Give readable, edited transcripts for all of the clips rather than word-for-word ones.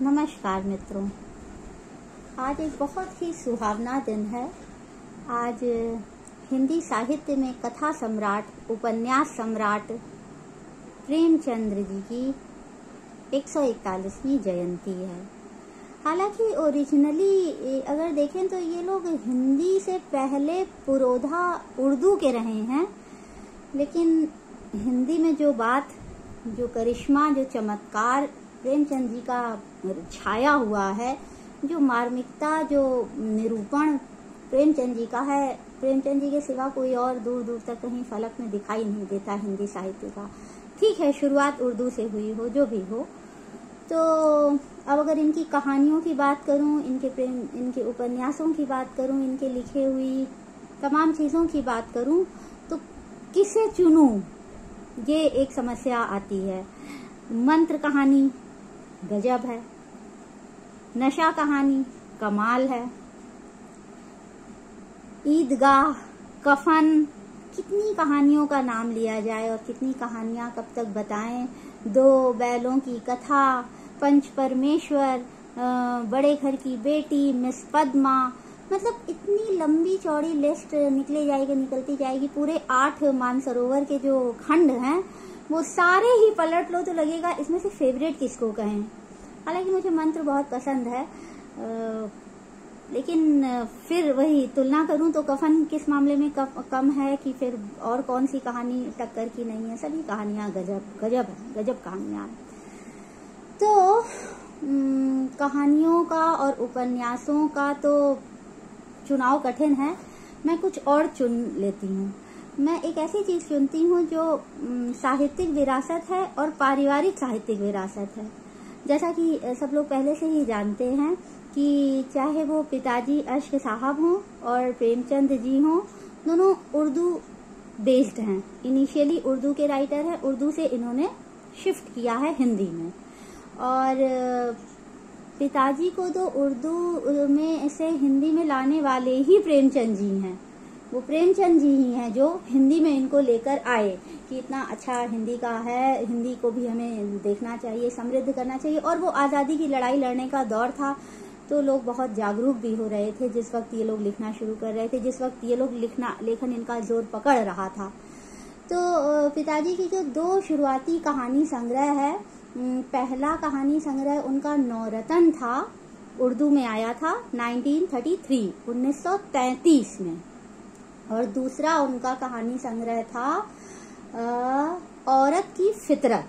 नमस्कार मित्रों, आज एक बहुत ही सुहावना दिन है। आज हिंदी साहित्य में कथा सम्राट, उपन्यास सम्राट प्रेमचंद्र जी की 141वीं जयंती है। हालांकि ओरिजिनली अगर देखें तो ये लोग हिंदी से पहले पुरोधा उर्दू के रहे हैं, लेकिन हिंदी में जो करिश्मा, जो चमत्कार प्रेमचंद जी का छाया हुआ है, जो मार्मिकता, जो निरूपण प्रेमचंद जी का है, प्रेमचंद जी के सिवा कोई और दूर दूर तक कहीं फलक में दिखाई नहीं देता हिंदी साहित्य का। ठीक है, शुरुआत उर्दू से हुई हो, जो भी हो। तो अब अगर इनकी कहानियों की बात करूं, इनके उपन्यासों की बात करूं, इनके लिखे हुई तमाम चीजों की बात करूं, तो किसे चुनूं, ये एक समस्या आती है। मंत्र कहानी गजब है, नशा कहानी कमाल है, ईदगाह, कफन, कितनी कहानियों का नाम लिया जाए और कितनी कहानियां कब तक बताएं। दो बैलों की कथा, पंच परमेश्वर, बड़े घर की बेटी, मिस पद्मा, मतलब इतनी लंबी चौड़ी लिस्ट निकलती जाएगी। पूरे 8 मानसरोवर के जो खंड हैं वो सारे ही पलट लो तो लगेगा इसमें से फेवरेट किसको कहें। हालांकि मुझे मंत्र बहुत पसंद है, लेकिन फिर वही तुलना करूं तो कफन किस मामले में कम है कि फिर और कौन सी कहानी टक्कर की नहीं है। सभी कहानियां गजब कहानियां। तो कहानियों का और उपन्यासों का तो चुनाव कठिन है। मैं कुछ और चुन लेती हूँ। मैं एक ऐसी चीज चुनती हूँ जो साहित्यिक विरासत है और पारिवारिक साहित्यिक विरासत है। जैसा कि सब लोग पहले से ही जानते हैं कि चाहे वो पिताजी अश्क साहब हों और प्रेमचंद जी हों, दोनों उर्दू बेस्ड हैं। इनिशियली उर्दू के राइटर हैं, उर्दू से इन्होंने शिफ्ट किया है हिंदी में। और पिताजी को तो उर्दू में से हिंदी में लाने वाले ही प्रेमचंद जी हैं। वो प्रेमचंद जी ही हैं जो हिंदी में इनको लेकर आए कि इतना अच्छा हिंदी का है, हिंदी को भी हमें देखना चाहिए, समृद्ध करना चाहिए। और वो आज़ादी की लड़ाई लड़ने का दौर था, तो लोग बहुत जागरूक भी हो रहे थे जिस वक्त ये लोग लिखना शुरू कर रहे थे, जिस वक्त ये लोग लेखन इनका जोर पकड़ रहा था। तो पिताजी की जो 2 शुरुआती कहानी संग्रह है, पहला कहानी संग्रह उनका नौरतन था, उर्दू में आया था 1933 में। और दूसरा उनका कहानी संग्रह था औरत की फितरत।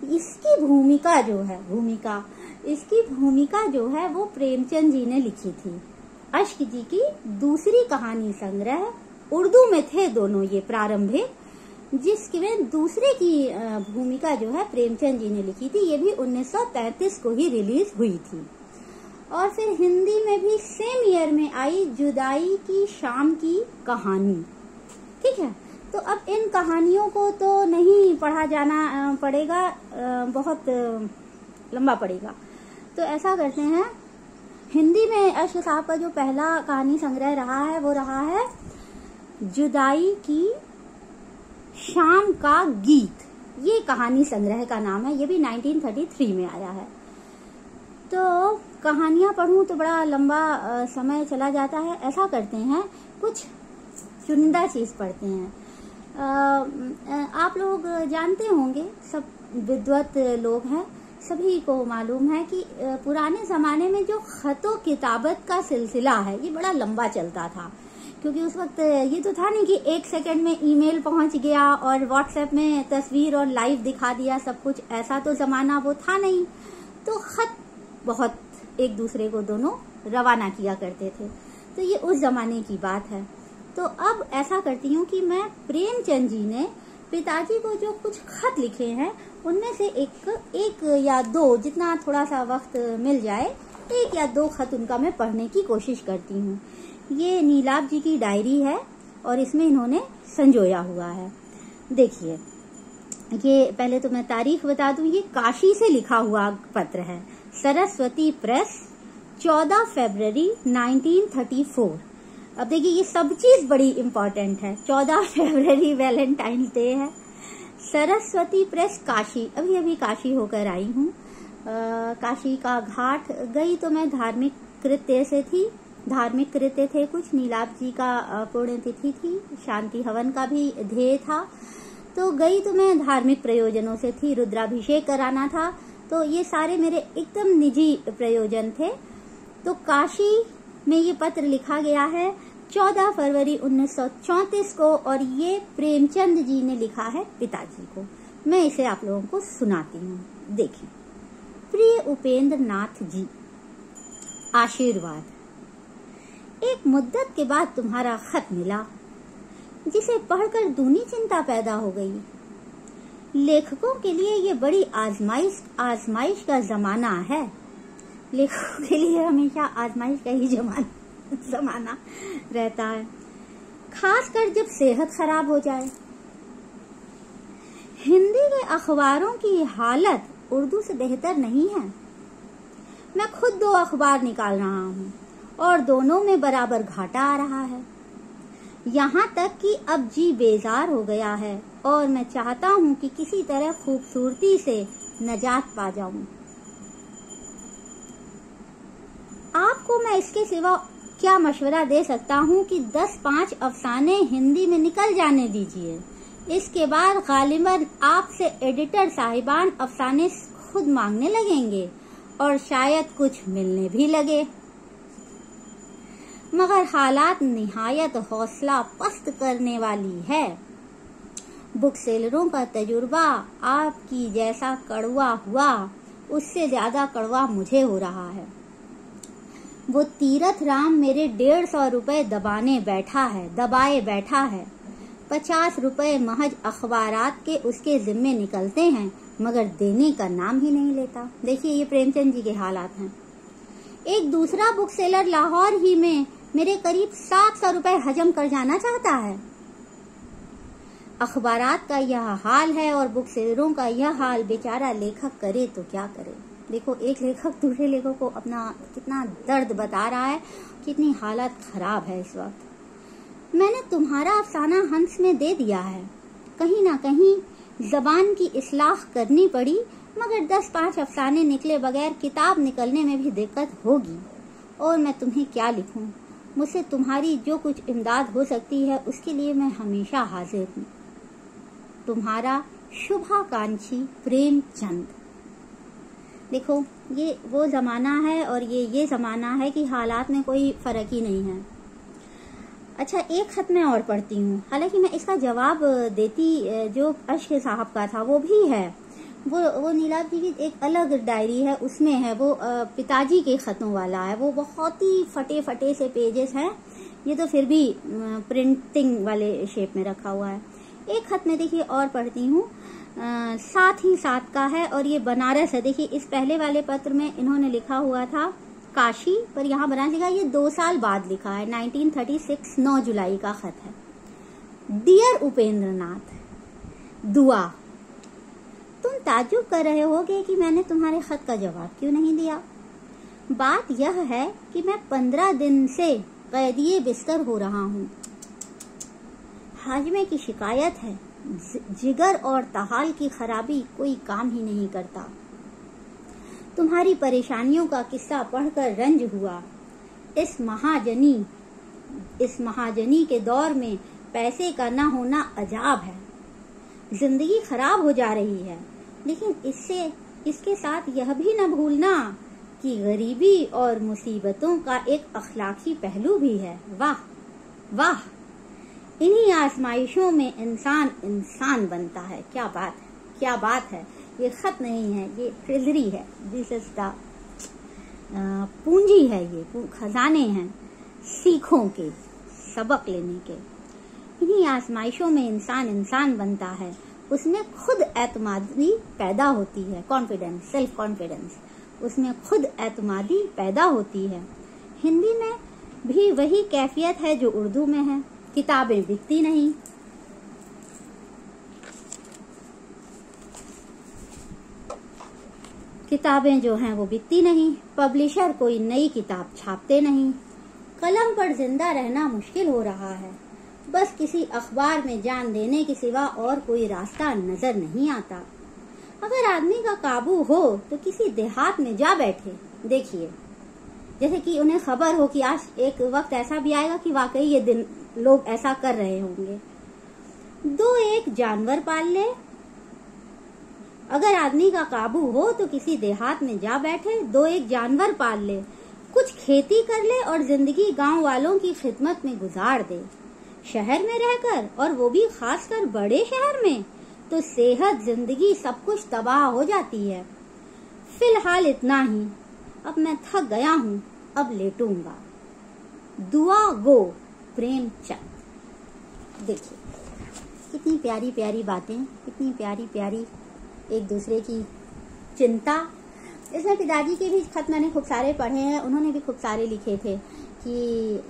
इसकी भूमिका जो है वो प्रेमचंद जी ने लिखी थी। अश्क जी की दूसरी कहानी संग्रह, उर्दू में थे दोनों ये प्रारंभिक, जिसमें दूसरे की भूमिका जो है प्रेमचंद जी ने लिखी थी। ये भी 1933 को ही रिलीज हुई थी। और फिर हिंदी में भी सेम ईयर में आई जुदाई की शाम की कहानी। ठीक है, तो अब इन कहानियों को तो नहीं पढ़ा जाना पड़ेगा, बहुत लंबा पड़ेगा। तो ऐसा करते हैं, हिंदी में अश्क साहब का जो पहला कहानी संग्रह रहा है वो रहा है जुदाई की शाम का गीत। ये कहानी संग्रह का नाम है। ये भी 1933 में आया है। तो कहानियां पढ़ूं तो बड़ा लंबा समय चला जाता है। ऐसा करते हैं, कुछ चुनिंदा चीज पढ़ते हैं। आप लोग जानते होंगे, सब विद्वत लोग हैं, सभी को मालूम है कि पुराने जमाने में जो खतो किताबत का सिलसिला है ये बड़ा लंबा चलता था। क्योंकि उस वक्त ये तो था नहीं कि 1 सेकंड में ईमेल पहुंच गया और व्हाट्सएप में तस्वीर और लाइव दिखा दिया सब कुछ, ऐसा तो जमाना वो था नहीं। तो खत बहुत एक दूसरे को दोनों रवाना किया करते थे। तो ये उस जमाने की बात है। तो अब ऐसा करती हूँ कि मैं प्रेमचंद जी ने पिताजी को जो कुछ खत लिखे हैं उनमें से एक या 2, जितना थोड़ा सा वक्त मिल जाए, 1 या 2 खत उनका मैं पढ़ने की कोशिश करती हूँ। ये नीलाभ जी की डायरी है और इसमें इन्होंने संजोया हुआ है। देखिए, ये पहले तो मैं तारीख बता दूं, ये काशी से लिखा हुआ पत्र है। सरस्वती प्रेस, 14 फरवरी 1934। अब देखिए, ये सब चीज बड़ी इम्पोर्टेंट है। 14 फरवरी वैलेंटाइन डे है। सरस्वती प्रेस काशी, अभी अभी काशी होकर आई हूँ। काशी का घाट गई तो मैं धार्मिक कृत्य थे कुछ। नीलाभ जी का पुण्यतिथि थी, शांति हवन का भी ध्येय था, तो गई तो मैं धार्मिक प्रयोजनों से थी। रुद्राभिषेक कराना था, तो ये सारे मेरे एकदम निजी प्रयोजन थे। तो काशी में ये पत्र लिखा गया है 14 फरवरी 1934 को, और ये प्रेमचंद जी ने लिखा है पिताजी को। मैं इसे आप लोगों को सुनाती हूँ, देखें। प्रिय उपेंद्र नाथ जी, आशीर्वाद। एक मुद्दत के बाद तुम्हारा खत मिला, जिसे पढ़कर दूनी चिंता पैदा हो गई। लेखकों के लिए ये बड़ी आजमाइश का जमाना है। लेखकों के लिए हमेशा आजमाइश का ही जमाना रहता है, खासकर जब सेहत खराब हो जाए। हिंदी के अखबारों की हालत उर्दू से बेहतर नहीं है। मैं खुद 2 अखबार निकाल रहा हूँ और दोनों में बराबर घाटा आ रहा है। यहाँ तक कि अब जी बेजार हो गया है और मैं चाहता हूँ कि किसी तरह खूबसूरती से नजात पा जाऊं। आपको मैं इसके सिवा क्या मशवरा दे सकता हूँ कि 10-5 अफसाने हिंदी में निकल जाने दीजिए। इसके बाद गालिबन आपसे एडिटर साहिबान अफसाने खुद मांगने लगेंगे और शायद कुछ मिलने भी लगे। मगर हालात निहायत हौसला पस्त करने वाली है। बुक सेलरों का तजुर्बा आपकी जैसा कड़वा हुआ, उससे ज्यादा कड़वा मुझे हो रहा है। वो तीरथ राम मेरे 150 रुपए दबाए बैठा है। 50 रुपए महज अखबारात के उसके जिम्मे निकलते हैं, मगर देने का नाम ही नहीं लेता। देखिए, ये प्रेमचंद जी के हालात हैं। एक दूसरा बुक सेलर लाहौर ही में मेरे करीब 700 रुपए हजम कर जाना चाहता है। अखबारात का यह हाल है और बुक सेलरों का यह हाल। बेचारा लेखक करे तो क्या करे। देखो, एक लेखक दूसरे लेखक को अपना कितना दर्द बता रहा है, कितनी हालत खराब है इस वक्त। मैंने तुम्हारा अफसाना हंस में दे दिया है। कहीं ना कहीं जबान की इस्लाह करनी पड़ी, मगर 10-5 अफसाने निकले बगैर किताब निकलने में भी दिक्कत होगी। और मैं तुम्हें क्या लिखूं? मुझसे तुम्हारी जो कुछ इमदाद हो सकती है उसके लिए मैं हमेशा हाजिर हूँ। तुम्हारा शुभाकांक्षी प्रेमचंद। देखो, ये वो जमाना है और ये जमाना है कि हालात में कोई फर्क ही नहीं है। अच्छा, एक खत मैं और पढ़ती हूँ, हालांकि मैं इसका जवाब देती जो अश्क साहब का था वो भी है। वो नीलाभ जी की एक अलग डायरी है, उसमें है वो पिताजी के खतों वाला है। वो बहुत ही फटे से पेजेस हैं। ये तो फिर भी प्रिंटिंग वाले शेप में रखा हुआ है। एक खत में देखिए और पढ़ती हूँ, साथ ही साथ का है और ये बनारस है। देखिए, इस पहले वाले पत्र में इन्होंने लिखा हुआ था काशी, पर यहाँ बनारस लिखा। ये 2 साल बाद लिखा है, 1936 9 जुलाई का खत है। डियर उपेंद्र नाथ, दुआ। तुम ताज्जुब कर रहे होगे कि मैंने तुम्हारे खत का जवाब क्यों नहीं दिया। बात यह है कि मैं 15 दिन से कैदिये बिस्तर हो रहा हूँ। हाजमे की शिकायत है। जिगर और तहाल की खराबी कोई काम ही नहीं करता। तुम्हारी परेशानियों का किस्सा पढ़कर रंज हुआ। इस महाजनी के दौर में पैसे का न होना अजाब है। जिंदगी खराब हो जा रही है, लेकिन इसके साथ यह भी न भूलना कि गरीबी और मुसीबतों का एक अखलाकी पहलू भी है। वाह वाह, इन्हीं आजमाइशों में इंसान बनता है। क्या बात है। ये खत नहीं है, ये ट्रेजरी है। दिस इज द पूंजी है, ये खजाने हैं सीखों के, सबक लेने के। इन्हीं आजमाइशों में इंसान बनता है। उसमें खुद एतमादी पैदा होती है, कॉन्फिडेंस, सेल्फ कॉन्फिडेंस। उसमें खुद एतमादी पैदा होती है। हिंदी में भी वही कैफियत है जो उर्दू में है। किताबें बिकती नहीं। किताबें जो हैं वो बिकती नहीं। पब्लिशर कोई नई किताब छापते नहीं। कलम पर जिंदा रहना मुश्किल हो रहा है। बस किसी अखबार में जान देने के सिवा और कोई रास्ता नजर नहीं आता। अगर आदमी का काबू हो तो किसी देहात में जा बैठे। देखिए, जैसे कि उन्हें खबर हो कि आज एक वक्त ऐसा भी आएगा कि वाकई ये दिन लोग ऐसा कर रहे होंगे। 2-1 जानवर पाल ले। अगर आदमी का काबू हो तो किसी देहात में जा बैठे, 2-1 जानवर पाल ले, कुछ खेती कर ले और जिंदगी गांव वालों की खिदमत में गुजार दे। शहर में रहकर, और वो भी खासकर बड़े शहर में, तो सेहत, जिंदगी सब कुछ तबाह हो जाती है। फिलहाल इतना ही, अब मैं थक गया हूँ, अब लेटूंगा। दुआ गो, प्रेमचंद। देखिए कितनी प्यारी प्यारी बातें, कितनी प्यारी प्यारी एक दूसरे की चिंता। इसमें पिताजी के भी खत मैंने खूब सारे पढ़े हैं, उन्होंने भी खूब सारे लिखे थे कि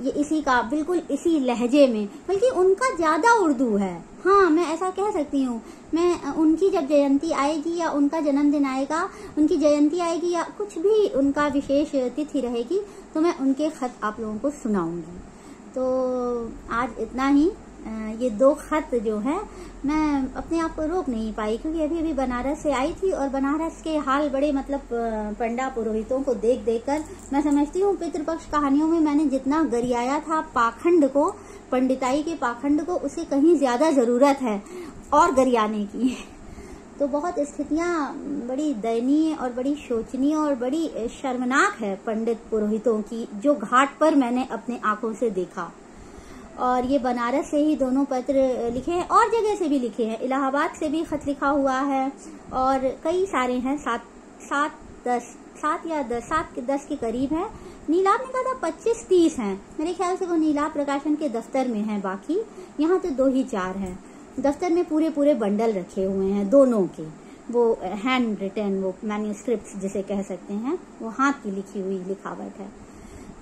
ये इसी का बिल्कुल इसी लहजे में, बल्कि उनका ज्यादा उर्दू है। हाँ, मैं ऐसा कह सकती हूँ। मैं उनकी जब जयंती आएगी या उनका जन्मदिन आएगा, उनकी जयंती आएगी या कुछ भी उनका विशेष तिथि रहेगी, तो मैं उनके खत आप लोगों को सुनाऊंगी। तो आज इतना ही। ये 2 खत जो है मैं अपने आप को रोक नहीं पाई, क्योंकि अभी अभी बनारस से आई थी और बनारस के हाल बड़े मतलब पंडा पुरोहितों को देख देख कर मैं समझती हूँ पितृपक्ष कहानियों में मैंने जितना गरियाया था पाखंड को, पंडिताई के पाखंड को, उसे कहीं ज्यादा जरूरत है और गरियाने की। तो बहुत स्थितियां बड़ी दयनीय और बड़ी शोचनीय और बड़ी शर्मनाक है पंडित पुरोहितों की, जो घाट पर मैंने अपने आंखों से देखा। और ये बनारस से ही दोनों पत्र लिखे हैं, और जगह से भी लिखे हैं, इलाहाबाद से भी खत लिखा हुआ है, और कई सारे हैं, 7 के करीब है। नीलाभ ने कहा था 25-30 हैं, मेरे ख्याल से वो नीलाभ प्रकाशन के दफ्तर में है, बाकी यहाँ तो 2 ही 4 हैं। दफ्तर में पूरे पूरे बंडल रखे हुए हैं दोनों के, वो हैंड रिटन, वो मैन्यूस्क्रिप्ट जिसे कह सकते हैं, वो हाथ की लिखी हुई लिखावट है।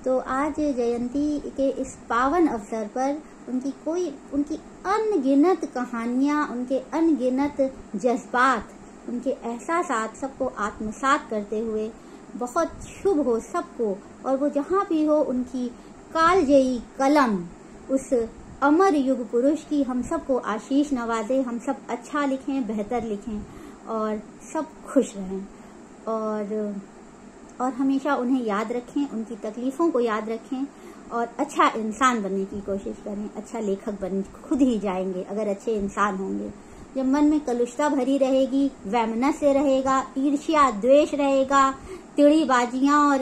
तो आज जयंती के इस पावन अवसर पर उनकी अनगिनत कहानियां, उनके अनगिनत जज्बात, उनके एहसासात सबको आत्मसात करते हुए बहुत शुभ हो सबको, और वो जहाँ भी हो उनकी कालजयी कलम उस अमर युग पुरुष की हम सबको आशीष नवाजे, हम सब अच्छा लिखें, बेहतर लिखें और सब खुश रहें, और हमेशा उन्हें याद रखें, उनकी तकलीफों को याद रखें और अच्छा इंसान बनने की कोशिश करें। अच्छा लेखक बन खुद ही जाएंगे अगर अच्छे इंसान होंगे। जब मन में कलुषता भरी रहेगी, वैमनस्य रहेगा, ईर्ष्या द्वेष रहेगा, तिड़ीबाजियां और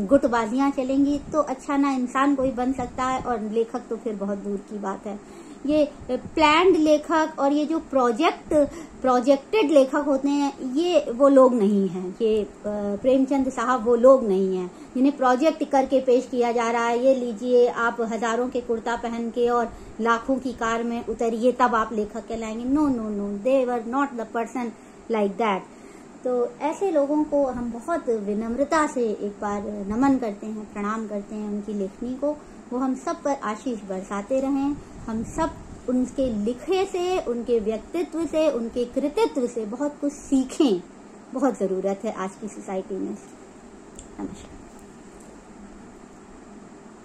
गुटबाजियां चलेंगी, तो अच्छा ना इंसान कोई बन सकता है, और लेखक तो फिर बहुत दूर की बात है। ये प्लान्ड लेखक और ये जो प्रोजेक्टेड लेखक होते हैं, ये वो लोग नहीं हैं। ये प्रेमचंद साहब वो लोग नहीं हैं जिन्हें प्रोजेक्ट करके पेश किया जा रहा है, ये लीजिए आप हजारों के कुर्ता पहन के और लाखों की कार में उतरिए तब आप लेखक कहलाएंगे। No no no, they were not the person like that. तो ऐसे लोगों को हम बहुत विनम्रता से एक बार नमन करते हैं, प्रणाम करते हैं उनकी लेखनी को। वो हम सब पर आशीष बरसाते रहें। हम सब उनके लिखे से, उनके व्यक्तित्व से, उनके कृतित्व से बहुत कुछ सीखें। बहुत जरूरत है आज की सोसाइटी में। नमस्कार।